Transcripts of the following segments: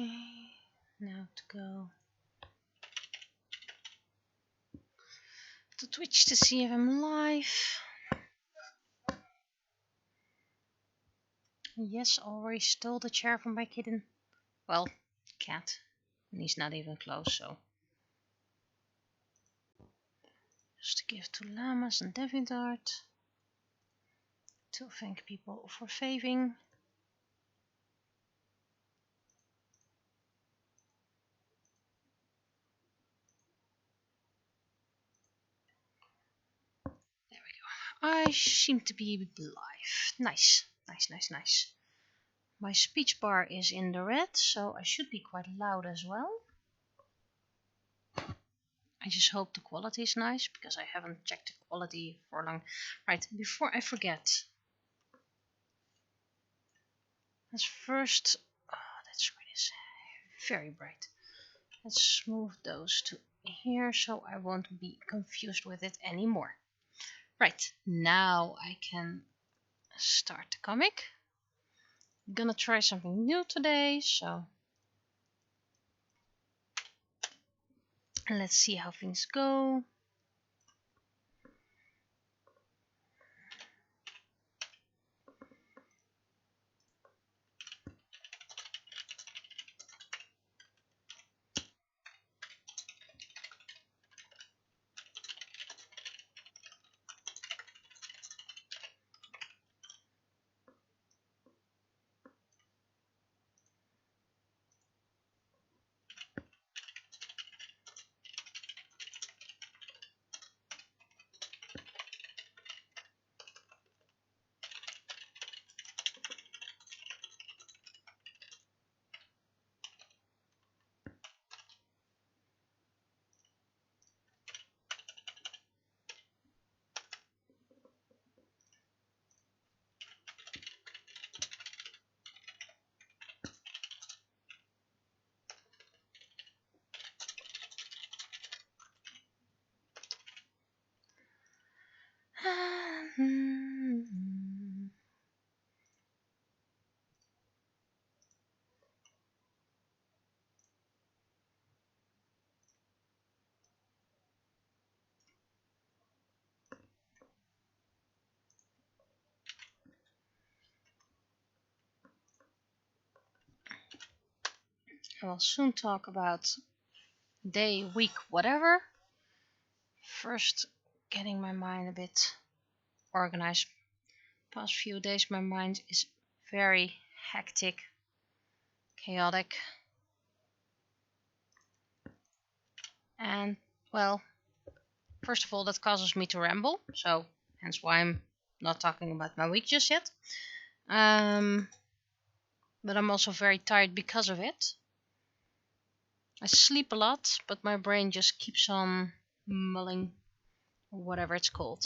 Okay, now to go to Twitch to see if I'm live. Yes, already stole the chair from my kitten. Well, cat. And he's not even close, so. Just to give to Llamas and Devidart. To thank people for faving. There we go. I seem to be live. Nice. Nice, nice, nice. My speech bar is in the red, so I should be quite loud as well. I just hope the quality is nice, because I haven't checked the quality for long. Right, before I forget. Let's first... Oh, that screen is very bright. Let's move those to here, so I won't be confused with it anymore. Right, now I can start the comic. I'm gonna try something new today, so... Let's see how things go. I will soon talk about day, week, whatever. First, getting my mind a bit organized. Past few days my mind is very hectic, chaotic, and well, first of all that causes me to ramble, so hence why I'm not talking about my week just yet. But I'm also very tired because of it. I sleep a lot, but my brain just keeps on mulling, or whatever it's called.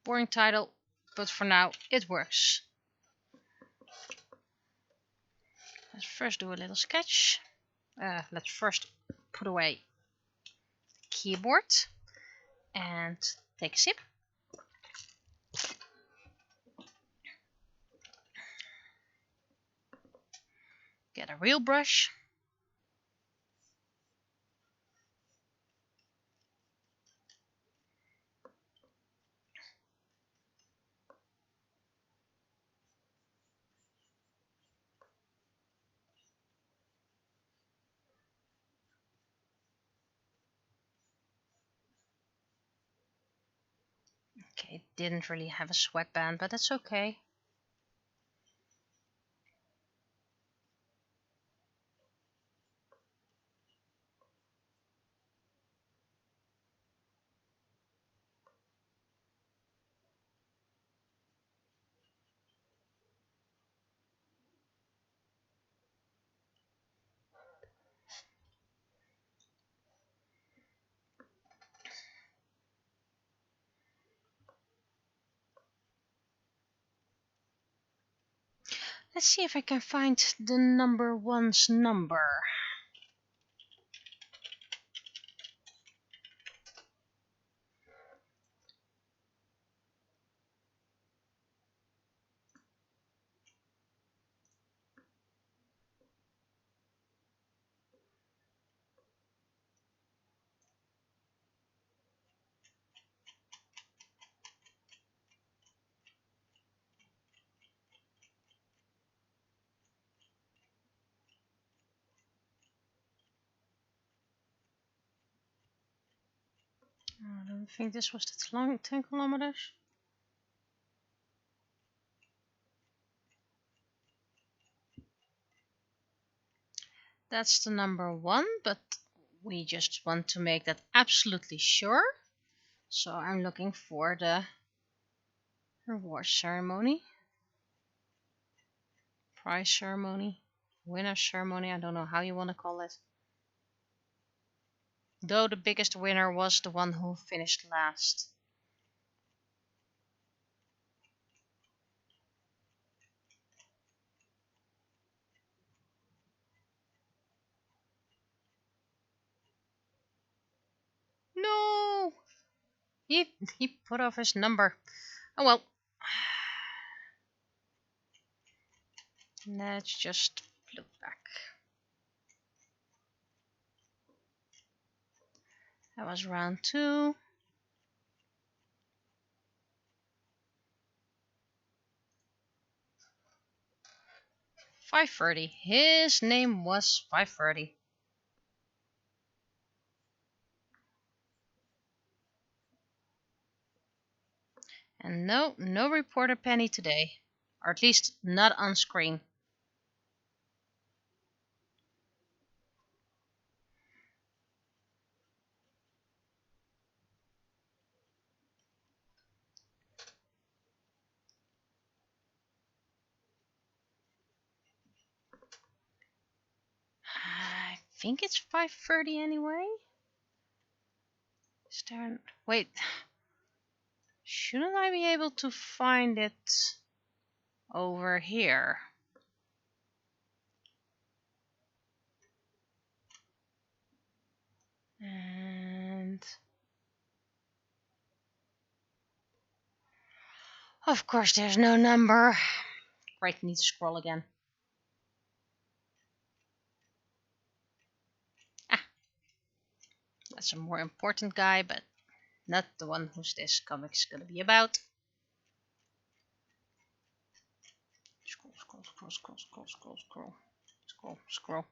Boring title, but for now it works. Let's first do a little sketch. Let's first put away the keyboard and take a sip. Get a real brush. Okay, it didn't really have a sweatband, but that's okay. Let's see if I can find the number one's number. I think this was that long, 10 kilometers. That's the number 1, but we just want to make that absolutely sure. So I'm looking for the reward ceremony, prize ceremony, winner ceremony. I don't know how you want to call it. Though the biggest winner was the one who finished last. No! He put off his number. Oh well. Let's just look back. That was round 2. $5.30. His name was $5.30. And no reporter penny today. Or at least not on screen. I think it's 5:30 anyway. Wait. Shouldn't I be able to find it over here? And of course there's no number. Right, need to scroll again. That's a more important guy, but not the one who's this comic's gonna be about. Scroll.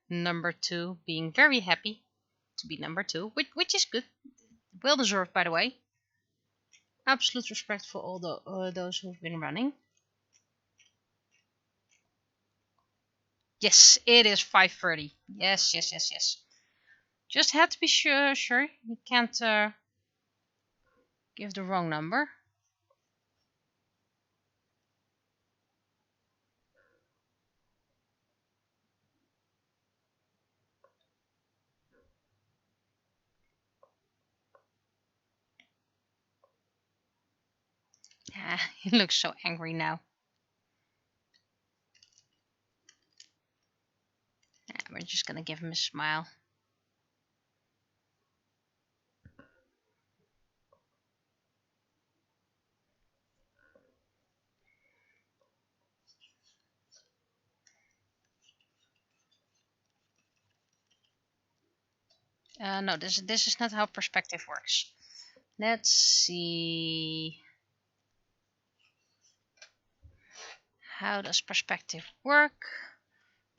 Number 2 being very happy to be number 2, which is good. Well deserved, by the way. Absolute respect for all those who've been running. Yes, it is 5:30. Yes. Just had to be sure. You can't give the wrong number. He looks so angry now. We're just gonna give him a smile. No, this is not how perspective works. Let's see. How does perspective work?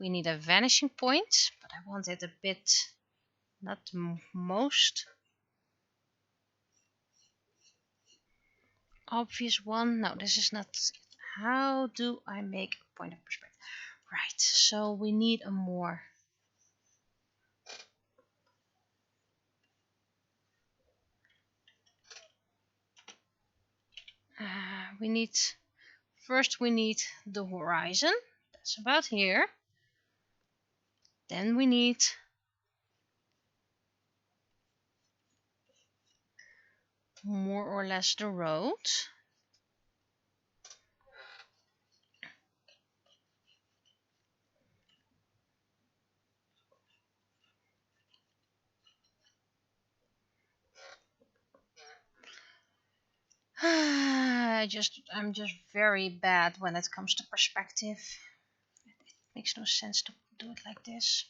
We need a vanishing point, but I want it a bit, not the most obvious one. No, this is not. How do I make a point of perspective? Right, so we need a more first we need the horizon. That's about here. Then we need more or less the road. I'm just very bad when it comes to perspective. It makes no sense to do it like this.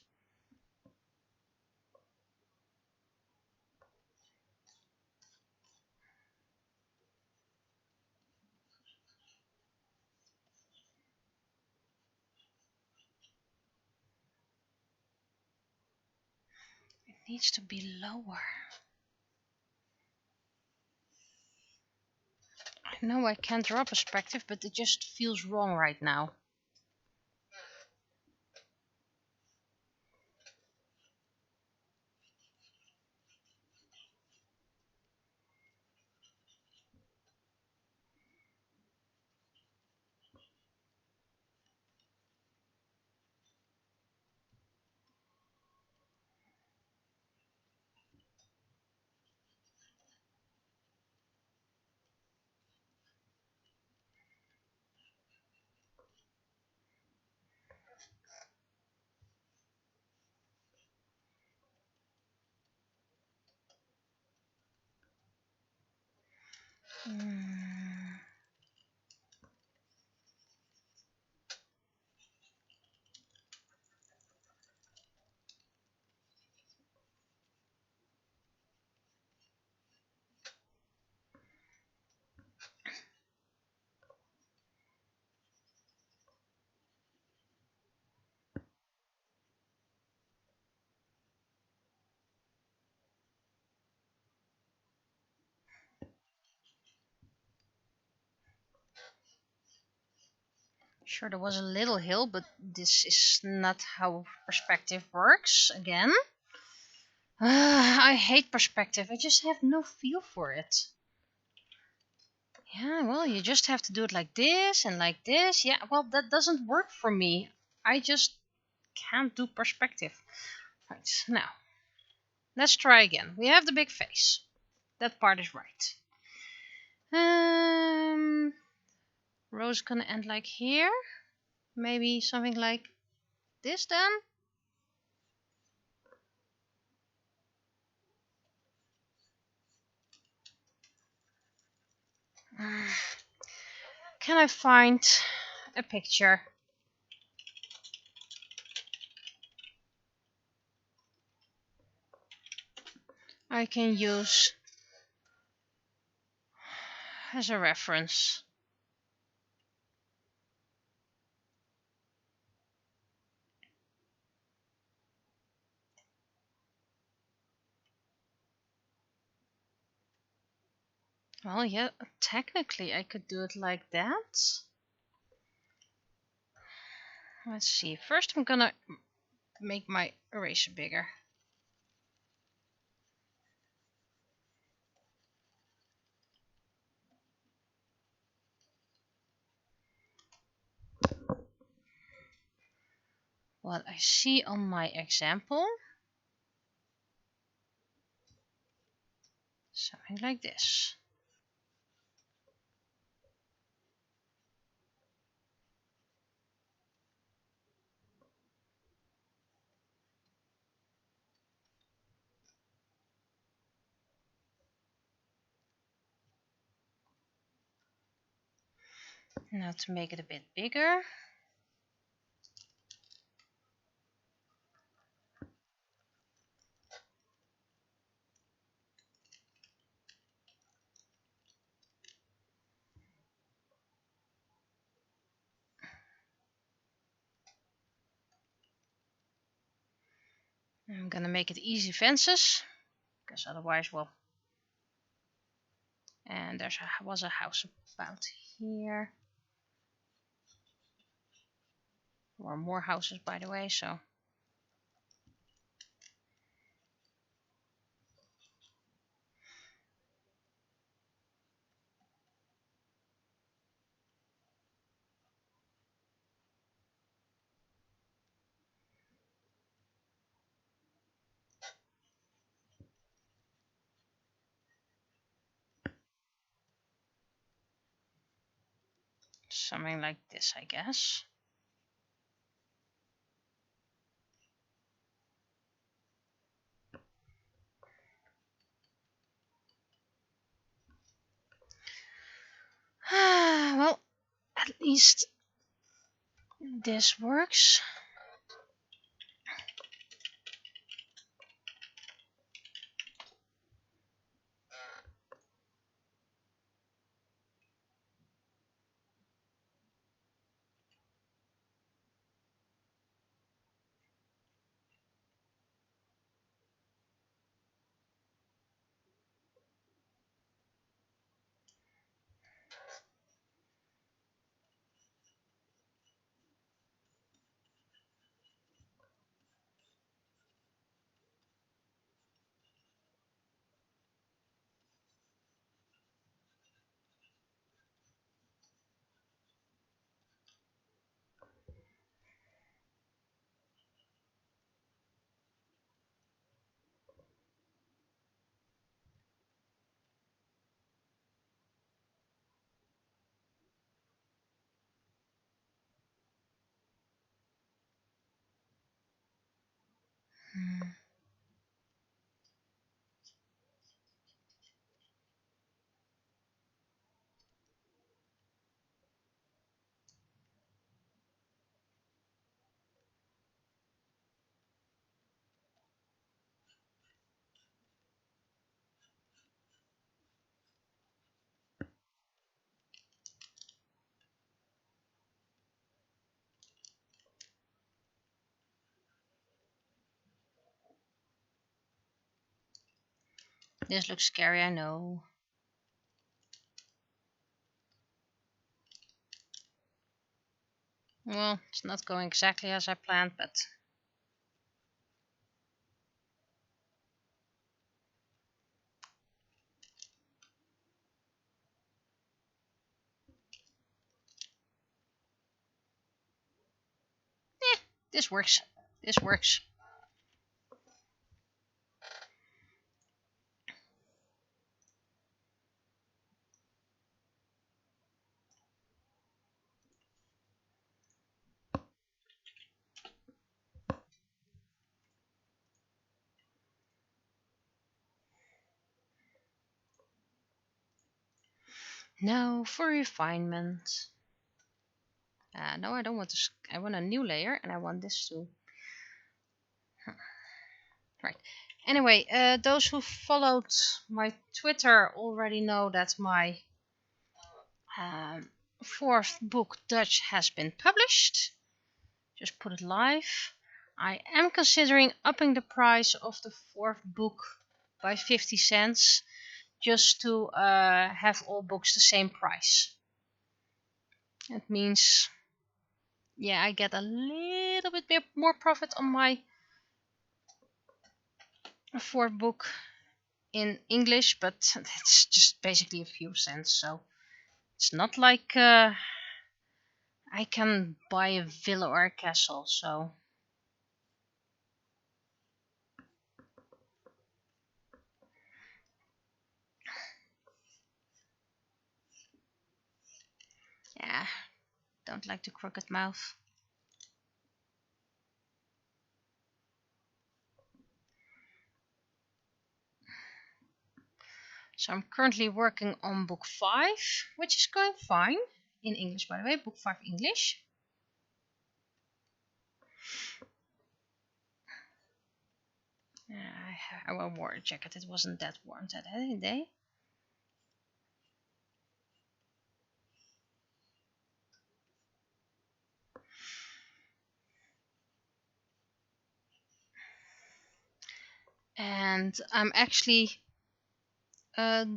needs to be lower. I know I can draw perspective, but it just feels wrong right now. Sure, there was a little hill, but this is not how perspective works. Again, I hate perspective. I just have no feel for it. Yeah, well, you just have to do it like this and like this. Yeah, well, that doesn't work for me. I just can't do perspective. Right, now, let's try again. We have the big face. That part is right. Rose gonna end like here. Maybe something like this then. Can I find a picture? I can use as a reference. Well, yeah, technically I could do it like that. Let's see. First I'm gonna make my eraser bigger. What I see on my example. Something like this. Now to make it a bit bigger. I'm gonna make it easy fences, because otherwise, well. And there was a house about here. Or more houses, by the way, so. Something like this, I guess. Well, at least this works. This looks scary, I know. Well, it's not going exactly as I planned, but this works. This works. Now for refinement. No, I don't want this. I want a new layer, and I want this too. Right. Anyway, those who followed my Twitter already know that my fourth book, Dutch, has been published. Just put it live. I am considering upping the price of the fourth book by 50 cents just to have all books the same price. It means, yeah, I get a little bit more profit on my fourth book in English, but it's just basically a few cents, so it's not like I can buy a villa or a castle, so yeah, don't like the crooked mouth. So I'm currently working on book 5, which is going fine. In English, by the way, book 5 English. I wore a jacket, it wasn't that warm that day. And I'm actually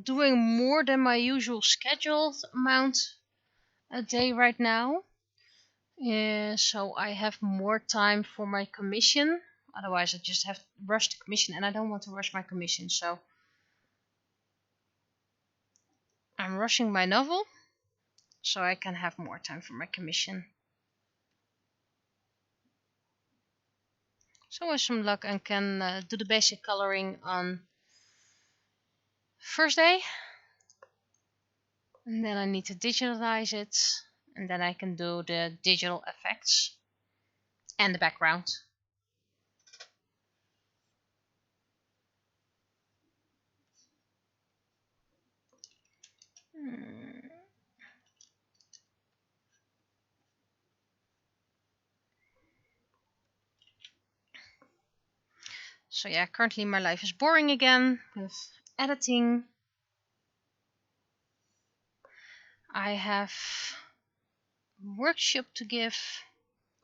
doing more than my usual scheduled amount a day right now. So I have more time for my commission. Otherwise, I just have to rush the commission, and I don't want to rush my commission. So I'm rushing my novel so I can have more time for my commission. So with some luck, I can do the basic coloring on first day. And then I need to digitalize it. And then I can do the digital effects and the background. So yeah, currently my life is boring again with editing. I have workshop to give.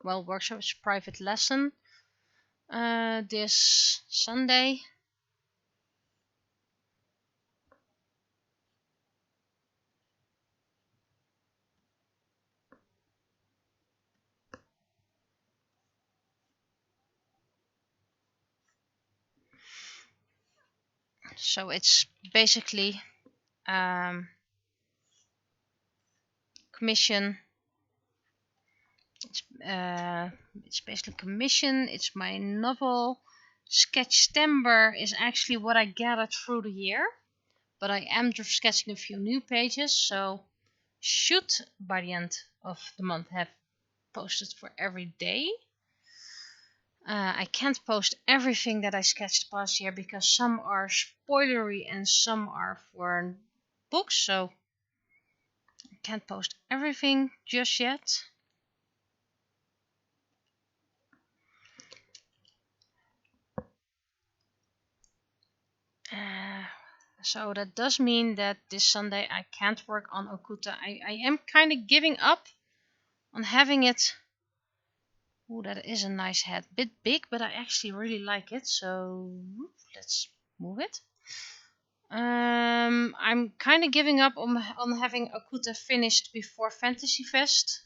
Well, workshop is private lesson this Sunday. So it's basically commission. It's basically commission. It's my novel. September is actually what I gathered through the year, but I am just sketching a few new pages, so should by the end of the month have posted for every day. I can't post everything that I sketched past year because some are spoilery and some are for books, so I can't post everything just yet. So that does mean that this Sunday I can't work on Okuta. I am kind of giving up on having it. Oh, that is a nice head. Bit big, but I actually really like it. So let's move it. I'm kind of giving up on having Okuta finished before Fantasy Fest.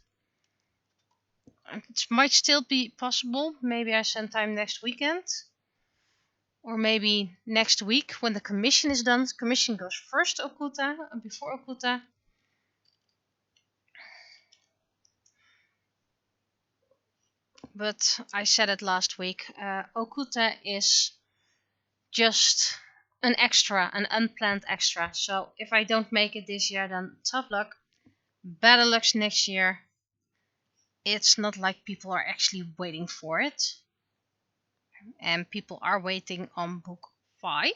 It might still be possible. Maybe I send time next weekend. Or maybe next week when the commission is done. Commission goes first Okuta, before Okuta. But I said it last week. Okuta is just an extra, an unplanned extra. So if I don't make it this year, then tough luck. Better luck next year. It's not like people are actually waiting for it. And people are waiting on book 5.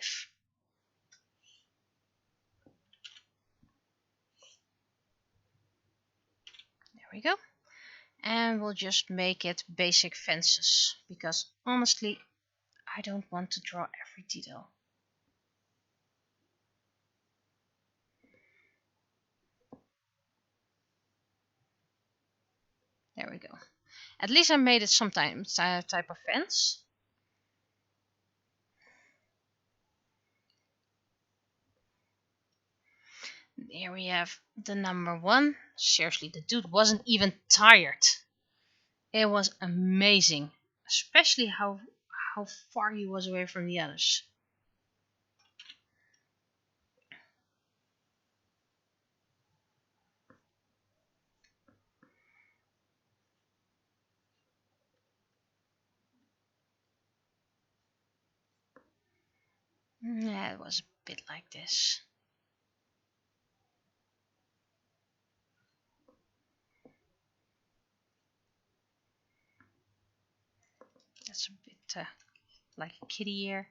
There we go. And we'll just make it basic fences. Because honestly, I don't want to draw every detail. There we go. At least I made it some type of fence. Here we have the number 1. Seriously, the dude wasn't even tired. It was amazing. Especially how far he was away from the others. Yeah, it was a bit like this. That's a bit like a kitty ear.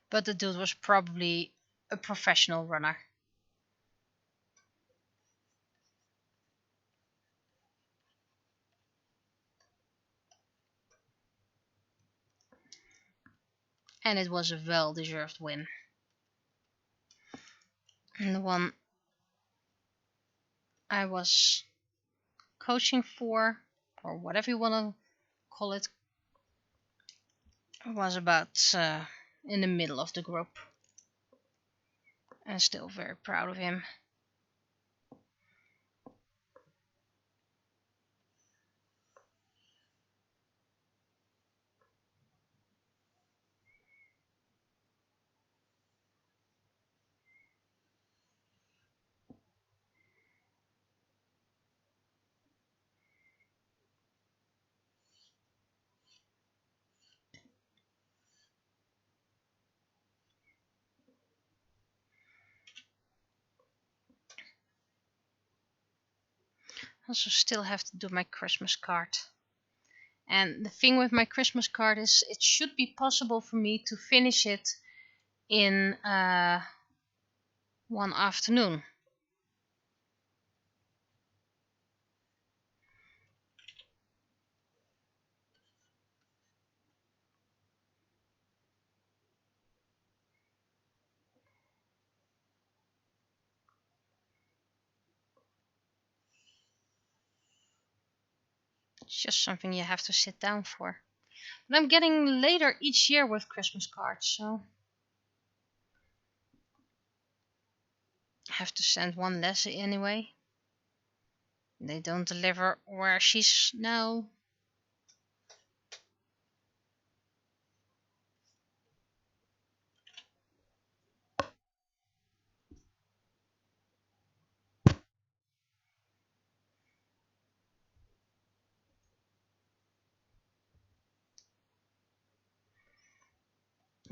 But the dude was probably a professional runner. And it was a well-deserved win. And the one I was coaching for, or whatever you want to call it, was about in the middle of the group. And still very proud of him. Also still have to do my Christmas card. And the thing with my Christmas card is it should be possible for me to finish it in one afternoon. It's just something you have to sit down for. But I'm getting later each year with Christmas cards, so I have to send one less anyway. They don't deliver where she's now.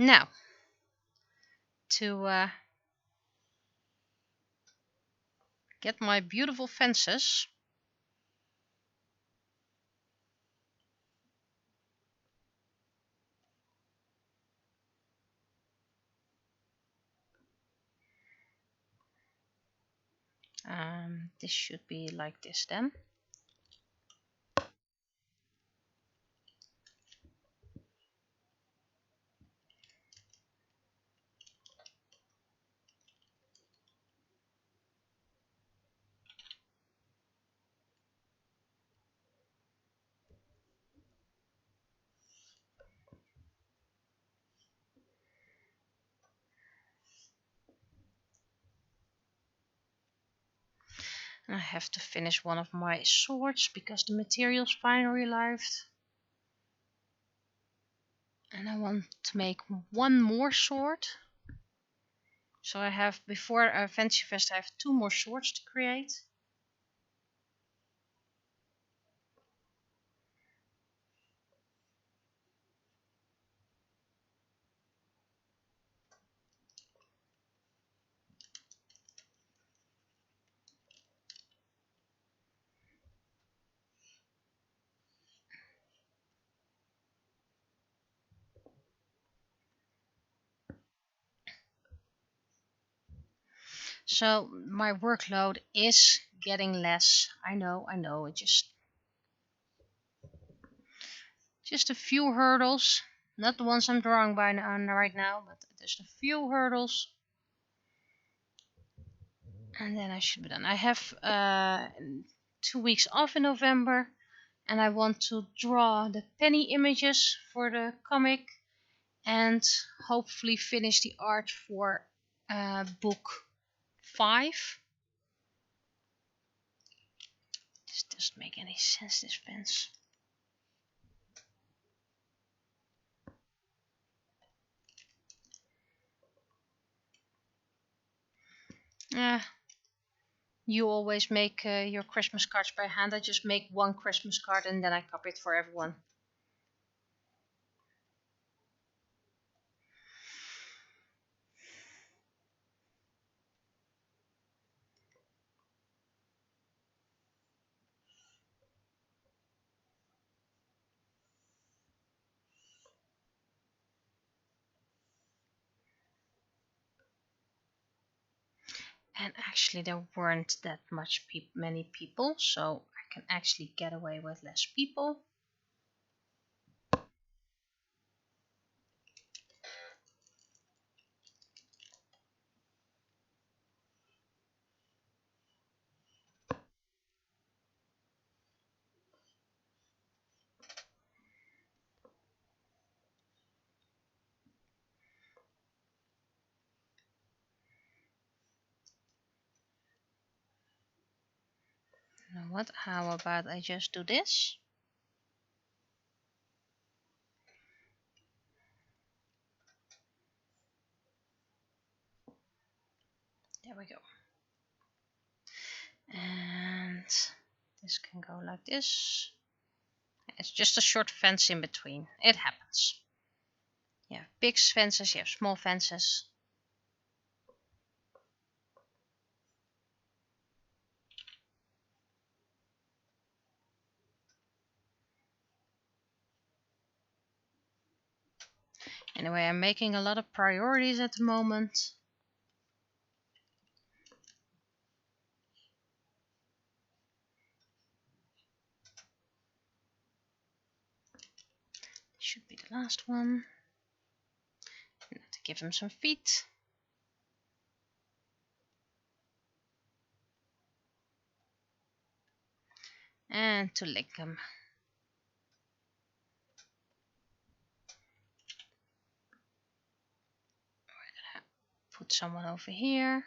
Now, to get my beautiful fences, this should be like this then. I have to finish one of my swords because the materials finally arrived. And I want to make one more sword. So I have, before Fancy Fest, I have 2 more swords to create. So my workload is getting less. I know. It's just a few hurdles. Not the ones I'm drawing on right now, but just a few hurdles. And then I should be done. I have 2 weeks off in November. And I want to draw the penny images for the comic. And hopefully finish the art for book 5. This doesn't make any sense, this fence. You always make your Christmas cards by hand. I just make one Christmas card and then I copy it for everyone. And actually there weren't that many people, so I can actually get away with less people. Now what? How about I just do this? There we go. And this can go like this. It's just a short fence in between. It happens. You have big fences, you have small fences. Anyway, I'm making a lot of priorities at the moment. This should be the last one. And to give him some feet. And to lick him. We're gonna put someone over here.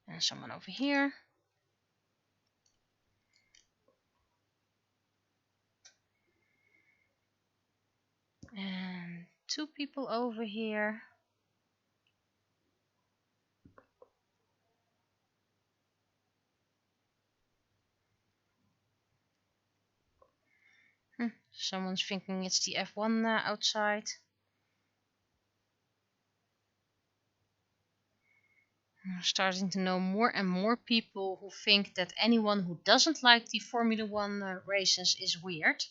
And someone over here. And 2 people over here. Someone's thinking it's the F1 outside. I'm starting to know more and more people who think that anyone who doesn't like the Formula One races is weird.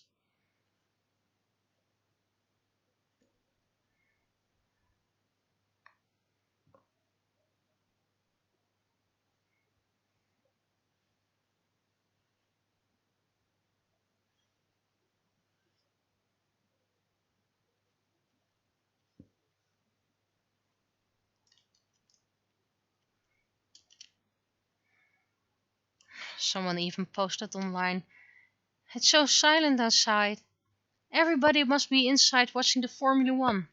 Someone even posted online, "It's so silent outside. Everybody must be inside watching the Formula One.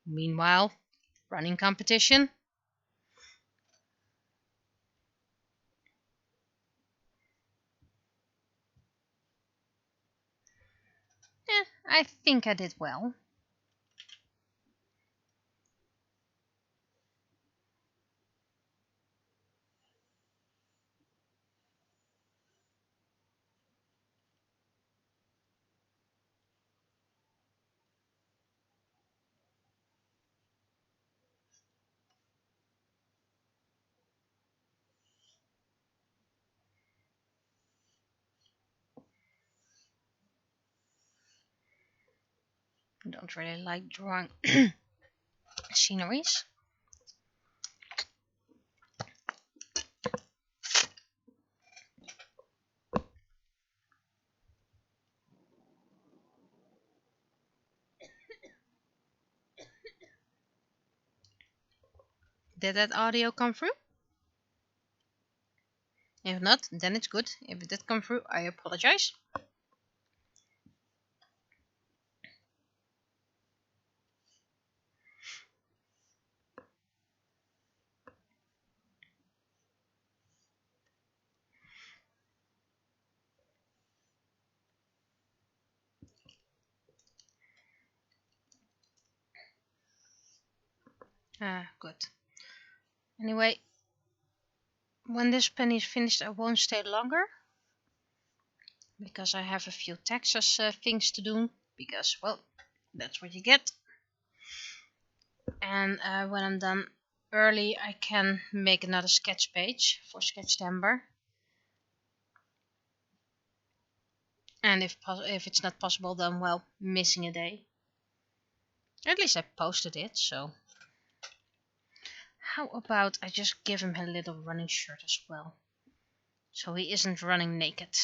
Meanwhile, running competition." I think I did well. I don't really like drawing sceneries. Did that audio come through? If not, then it's good. If it did come through, I apologize. Good. Anyway, when this pen is finished, I won't stay longer, because I have a few Texas things to do, because, well, that's what you get. And when I'm done early, I can make another sketch page for September. And if it's not possible, then, well, missing a day. At least I posted it, so. How about I just give him a little running shirt as well, so he isn't running naked.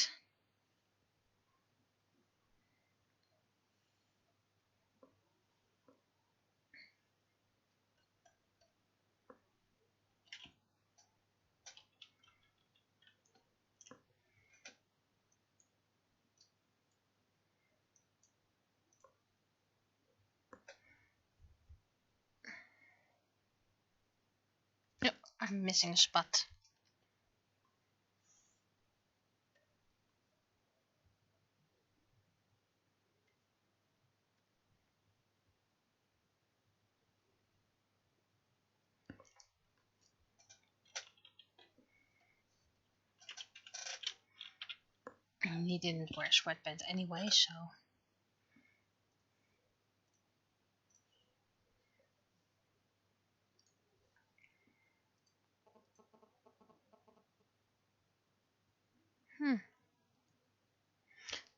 No, I'm missing a spot. He didn't wear sweatpants anyway, so.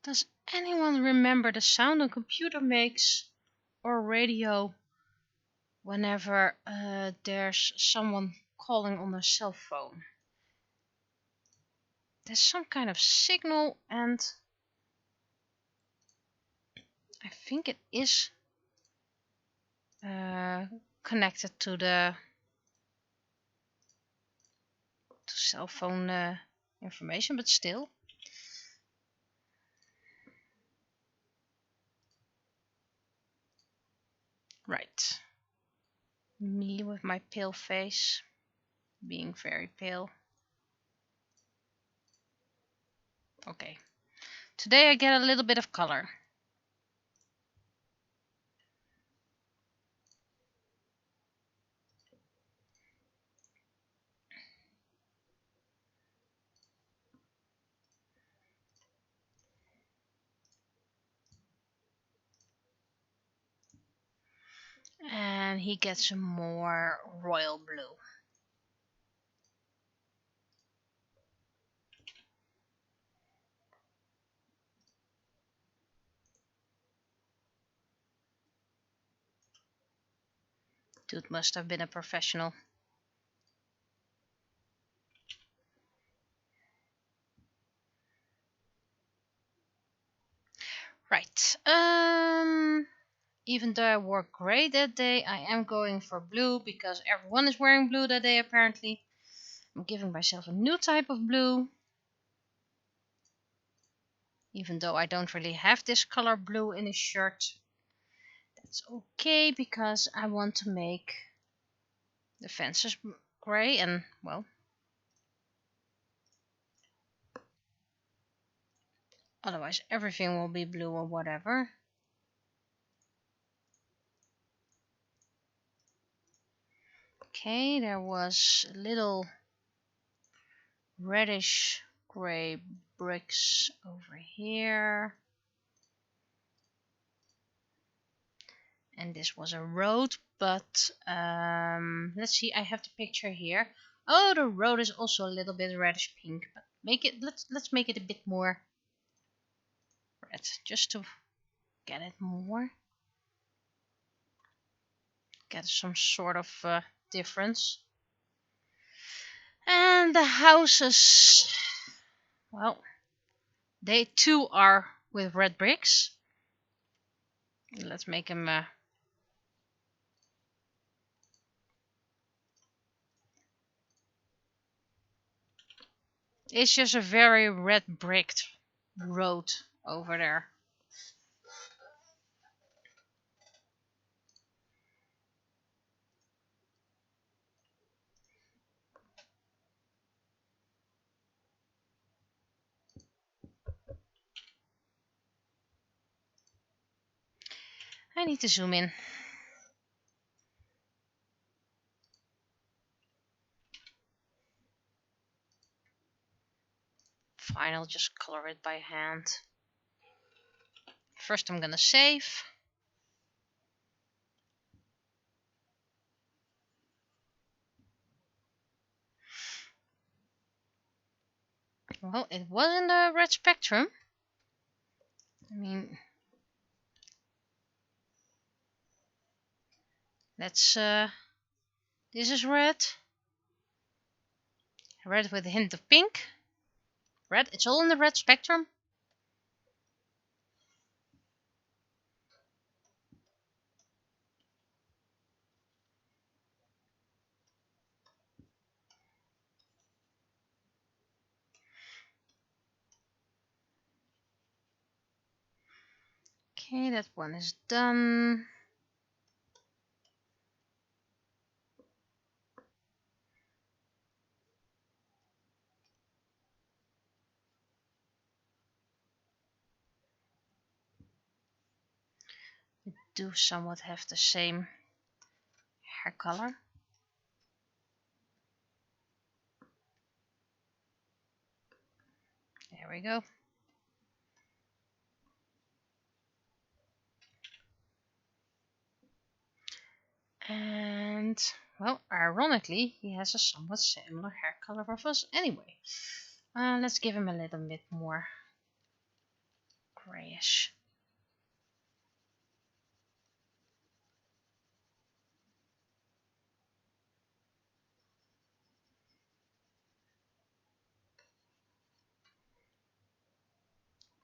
Does anyone remember the sound a computer makes, or radio, whenever there's someone calling on their cell phone? There's some kind of signal, and I think it is connected to the cell phone information, but still. Right. Me with my pale face, being very pale. Okay. Today I get a little bit of color. And he gets a more royal blue. Dude must have been a professional. Right. Even though I wore grey that day, I am going for blue because everyone is wearing blue that day apparently. I'm giving myself a new type of blue. Even though I don't really have this color blue in a shirt. That's okay because I want to make the fences grey and, well, otherwise everything will be blue or whatever. Okay, there was a little reddish grey bricks over here. And this was a road, but let's see, I have the picture here. Oh, the road is also a little bit reddish pink, but let's make it a bit more red, just to get it more. Get some sort of difference. And the houses, well, they too are with red bricks. Let's make them it's just a very red bricked road over there. I need to zoom in. Fine, I'll just color it by hand. First I'm gonna save. Well, it was in the red spectrum. I mean, let's this is red. Red with a hint of pink. Red, it's all in the red spectrum. Okay, that one is done. We do somewhat have the same hair color. There we go. And, well, ironically, he has a somewhat similar hair color of us anyway. Let's give him a little bit more grayish.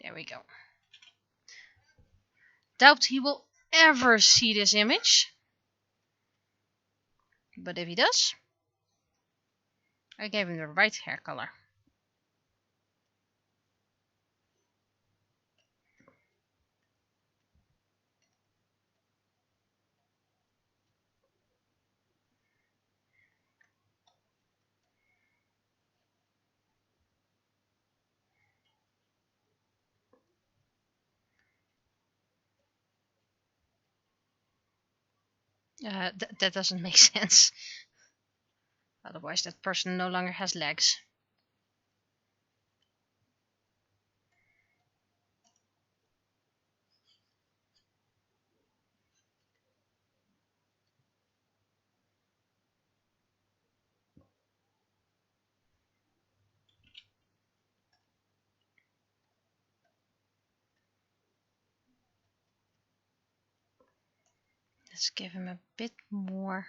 There we go. Doubt he will ever see this image. But if he does, I gave him the right hair color. That doesn't make sense. Otherwise that person no longer has legs. Let's give him a bit more.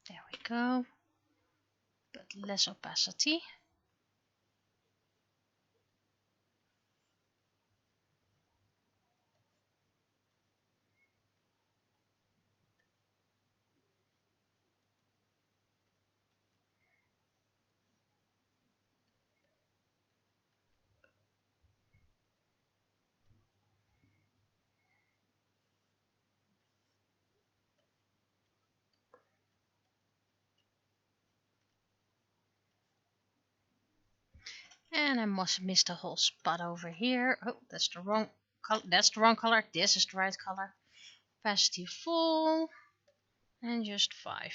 There we go. But less opacity. And I must miss the whole spot over here. Oh, that's the wrong color. That's the wrong color. This is the right color. Opacity full. And just 5.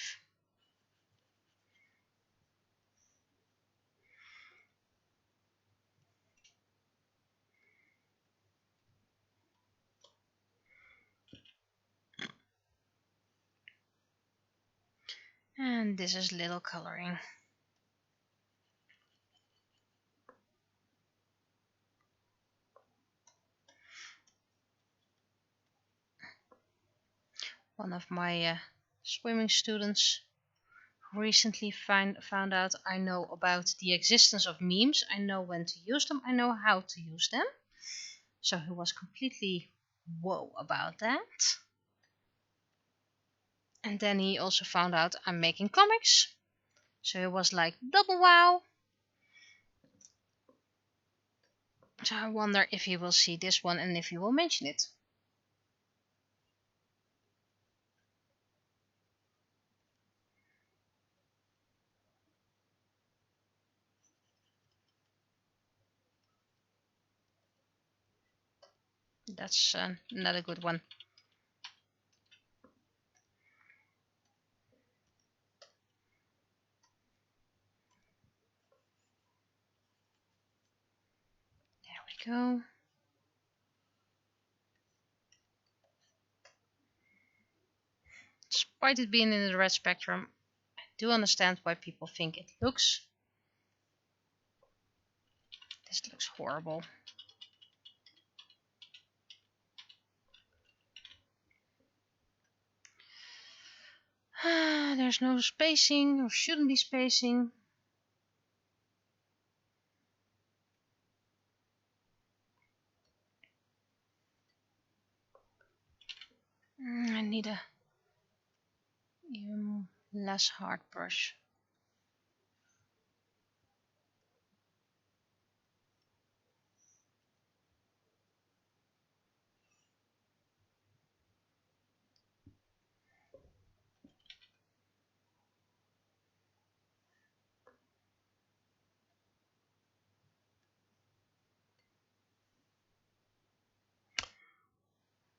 And this is little coloring. One of my swimming students recently found out I know about the existence of memes. I know when to use them. I know how to use them. So he was completely whoa about that. And then he also found out I'm making comics. So he was like, double wow. So I wonder if he will see this one and if he will mention it. That's not a good one. There we go. Despite it being in the red spectrum, I do understand why people think it looks. This looks horrible. There's no spacing, or shouldn't be spacing. I need a even less hard brush.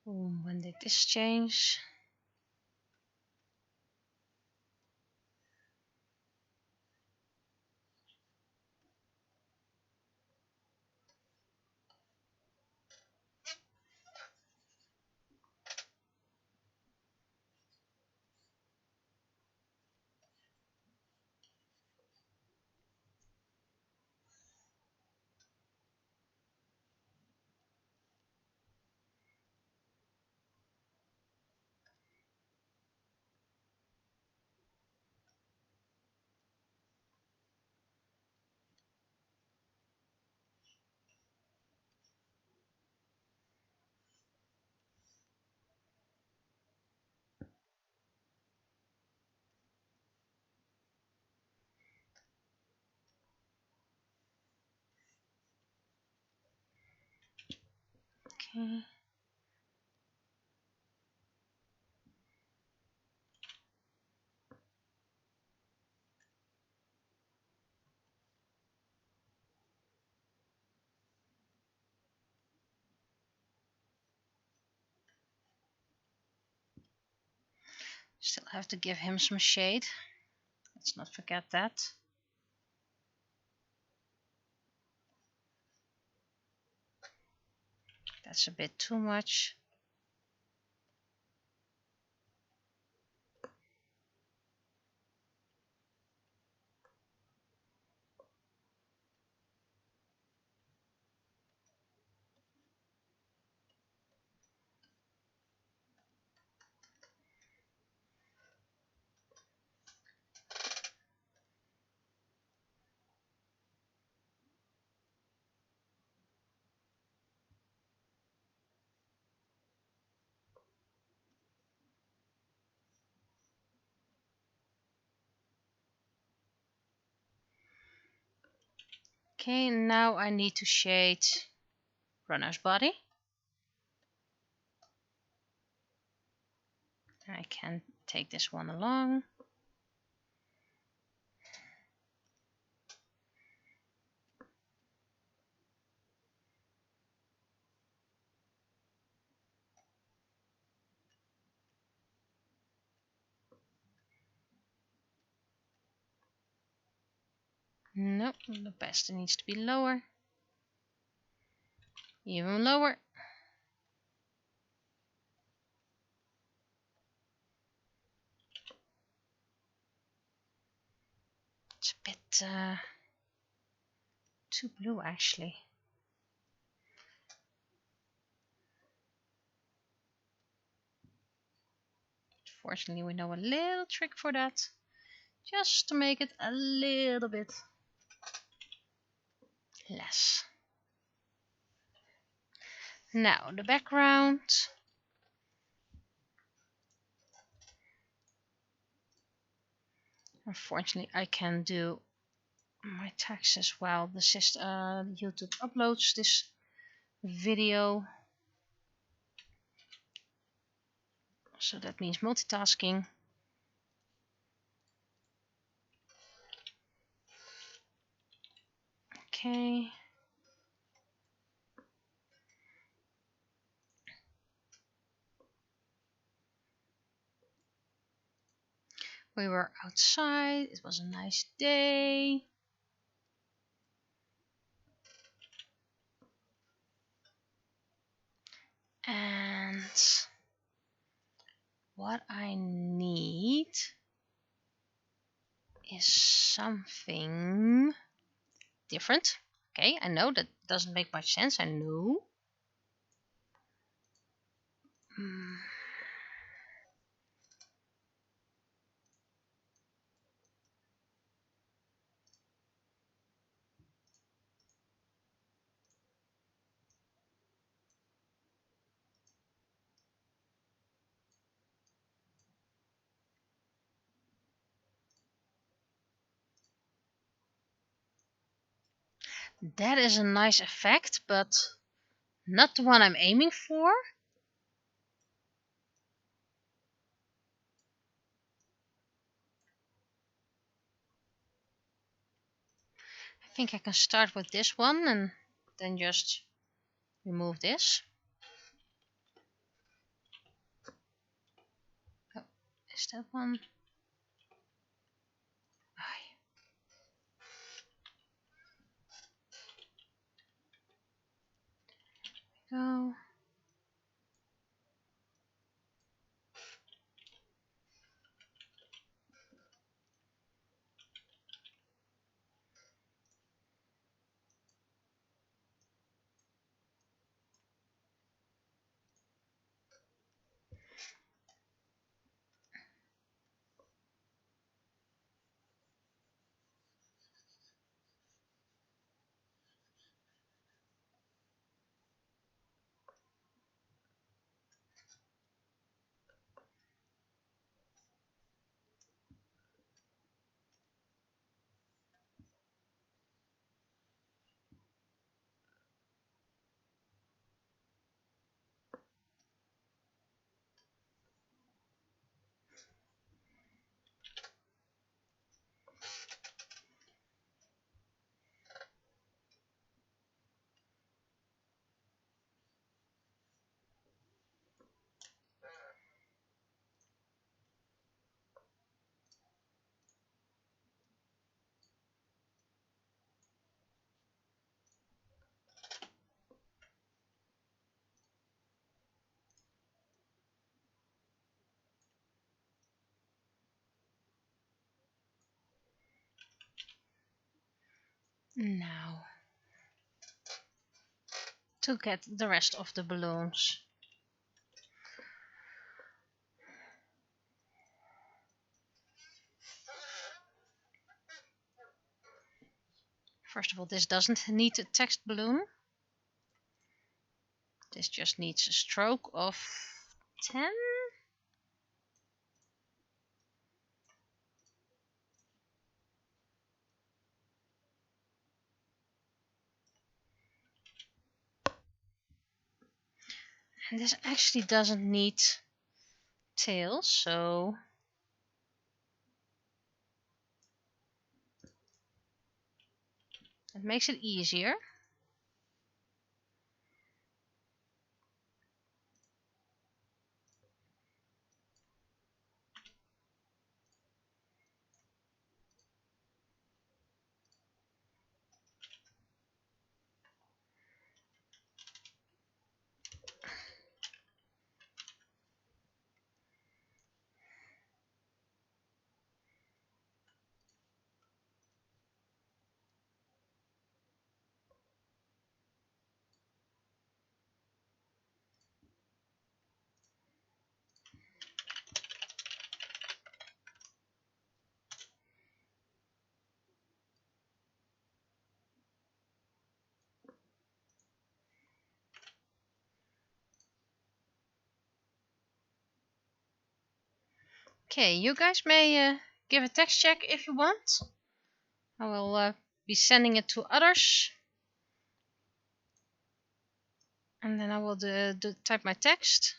When did this change? Okay. Still have to give him some shade. Let's not forget that. That's a bit too much. Okay, now I need to shade runner's body. I can take this one along. Nope, the opacity needs to be lower. Even lower. It's a bit too blue actually. Fortunately, we know a little trick for that. Just to make it a little bit less. Now the background. Unfortunately, I can do my text as well. The YouTube uploads this video, so that means multitasking. Okay. We were outside. It was a nice day. And what I need is something different. Okay, I know that doesn't make much sense. I know. That is a nice effect, but not the one I'm aiming for. I think I can start with this one and then just remove this. Oh, is that one? Go. Now, to get the rest of the balloons. First of all, this doesn't need a text balloon. This just needs a stroke of 10. And this actually doesn't need tails, so it makes it easier. Okay, you guys may give a text check if you want. I will be sending it to others. And then I will type my text.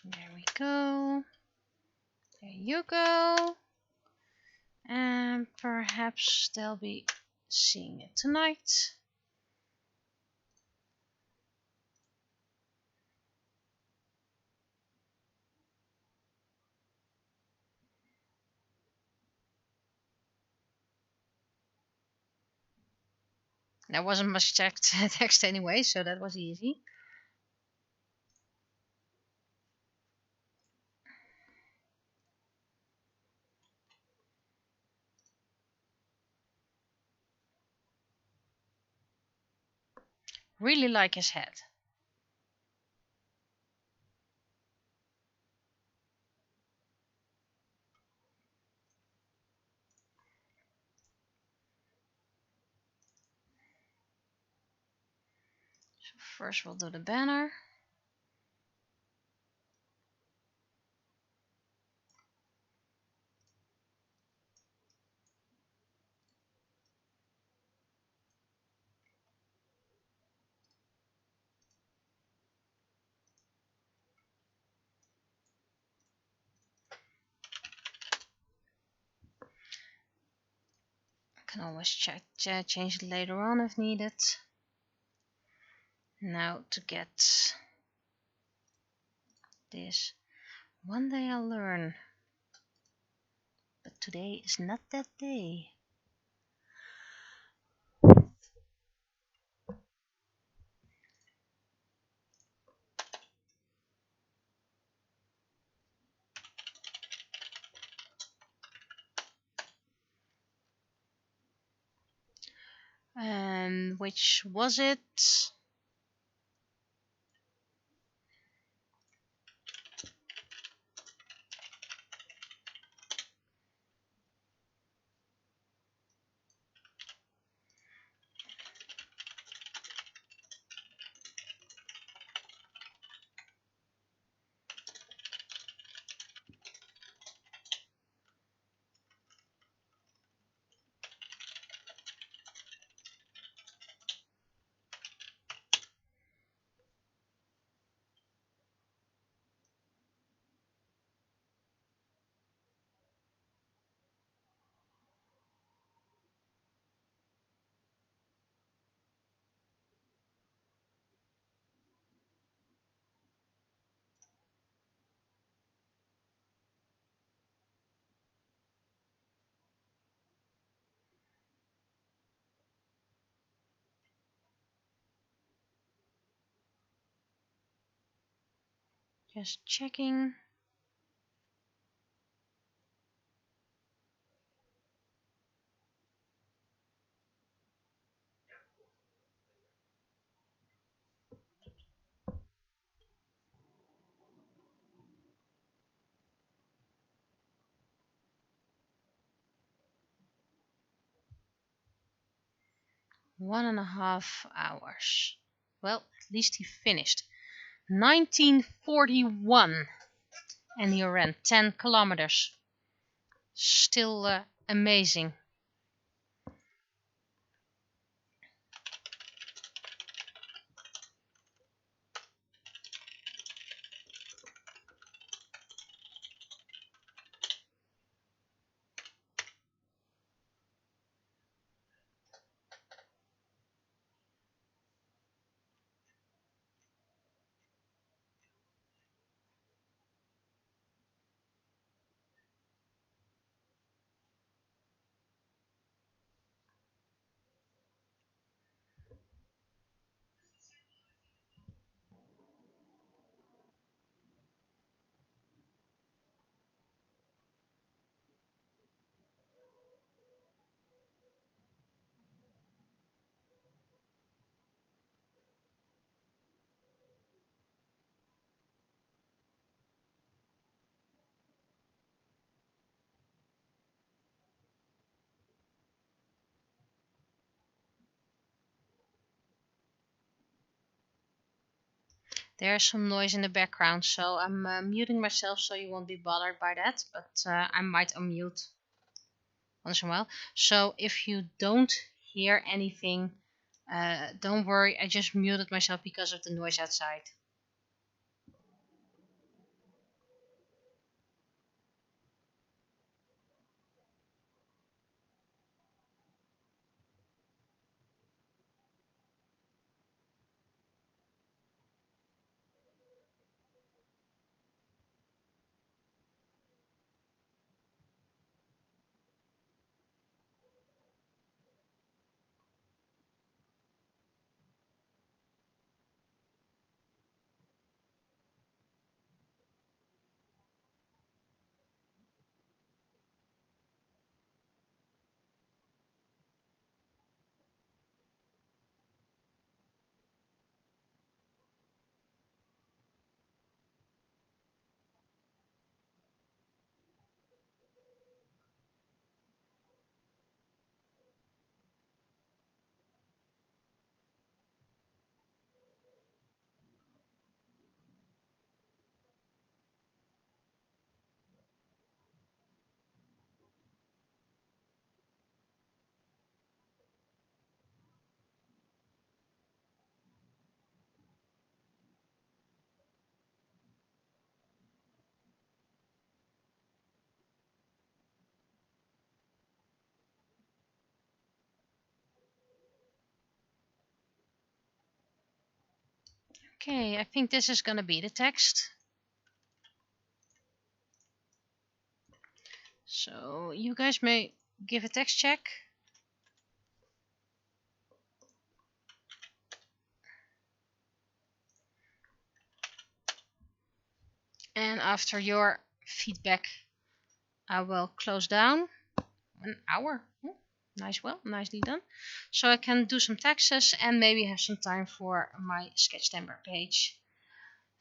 There we go. There you go. And perhaps they'll be seeing it tonight. There wasn't much text anyway, so that was easy. Really like his head. So first we'll do the banner. I can always change it later on if needed. Now to get this. One day I'll learn. But today is not that day. And which was it? Just checking. One and a half hours. Well, at least he finished. 1941. And he ran 10 kilometers. Still amazing. There's some noise in the background, so I'm muting myself so you won't be bothered by that, but I might unmute once in a while. So if you don't hear anything, don't worry, I just muted myself because of the noise outside. Okay, I think this is gonna be the text. So you guys may give a text check. And after your feedback, I will close down. 1 hour. Nice, well, nicely done. So I can do some taxes and maybe have some time for my Sketchtember page.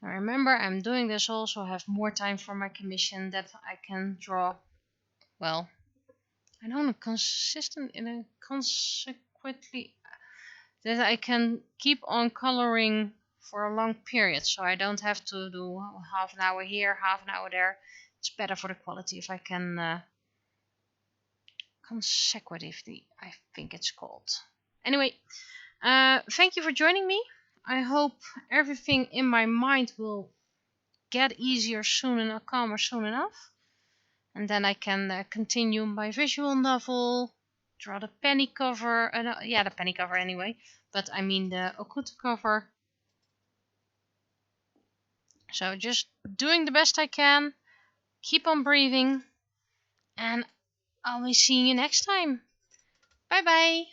Now remember, I'm doing this also have more time for my commission that I can draw, well, I don't know, consequently, that I can keep on coloring for a long period. So I don't have to do half an hour here, half an hour there. It's better for the quality if I can consecutively, I think it's called. Anyway, thank you for joining me. I hope everything in my mind will get easier soon enough, calmer soon enough, and then I can continue my visual novel, draw the penny cover, yeah, the penny cover anyway, but I mean the occult cover. So just doing the best I can, keep on breathing, and I'll be seeing you next time. Bye bye.